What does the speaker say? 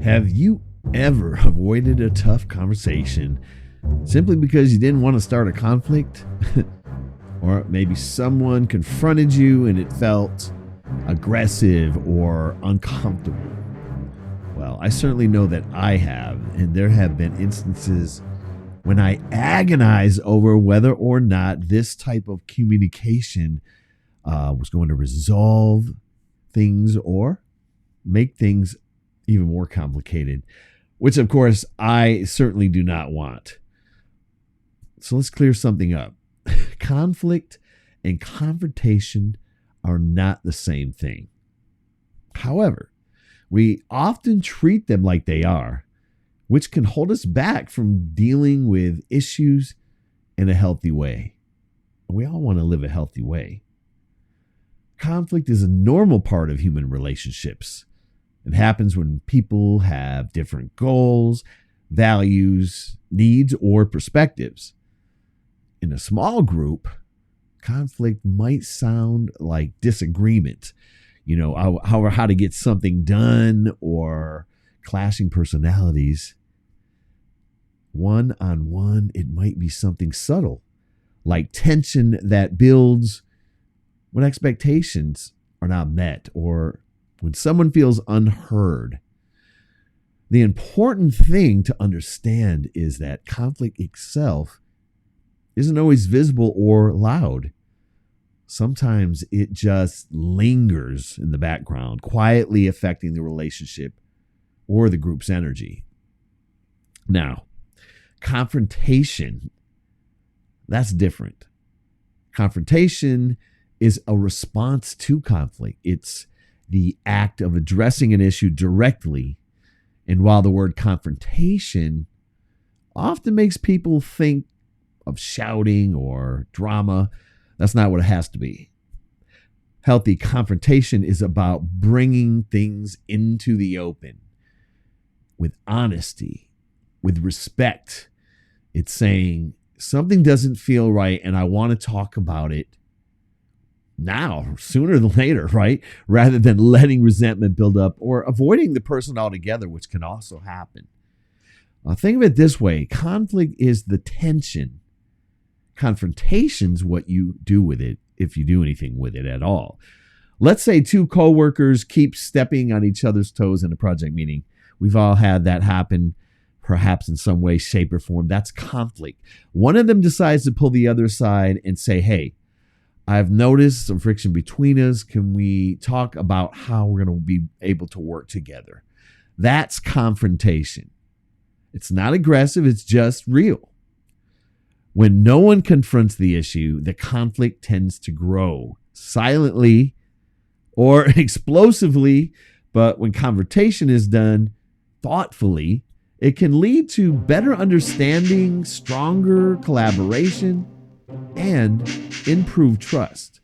Have you ever avoided a tough conversation simply because you didn't want to start a conflict? Or maybe someone confronted you and it felt aggressive or uncomfortable? Well, I certainly know that I have, and there have been instances when I agonize over whether or not this type of communication was going to resolve things or make things even more complicated, which of course I certainly do not want. So let's clear something up. Conflict and confrontation are not the same thing. However, we often treat them like they are, which can hold us back from dealing with issues in a healthy way. We all want to live a healthy way. Conflict is a normal part of human relationships. It happens when people have different goals, values, needs, or perspectives. In a small group, conflict might sound like disagreement, how to get something done or clashing personalities. One-on-one, it might be something subtle, like tension that builds when expectations are not met or when someone feels unheard. The important thing to understand is that conflict itself isn't always visible or loud. Sometimes it just lingers in the background, quietly affecting the relationship or the group's energy. Now, confrontation, that's different. Confrontation is a response to conflict. It's the act of addressing an issue directly. And while the word confrontation often makes people think of shouting or drama, that's not what it has to be. Healthy confrontation is about bringing things into the open with honesty, with respect. It's saying something doesn't feel right and I want to talk about it now, sooner than later, right? Rather than letting resentment build up or avoiding the person altogether, which can also happen. Think of it this way. Conflict is the tension. Confrontation's what you do with it, if you do anything with it at all. Let's say two coworkers keep stepping on each other's toes in a project meeting. We've all had that happen, perhaps in some way, shape, or form. That's conflict. One of them decides to pull the other aside and say, hey, I've noticed some friction between us. Can we talk about how we're going to be able to work together? That's confrontation. It's not aggressive. It's just real. When no one confronts the issue, the conflict tends to grow silently or explosively. But when confrontation is done thoughtfully, it can lead to better understanding, stronger collaboration, and improved trust.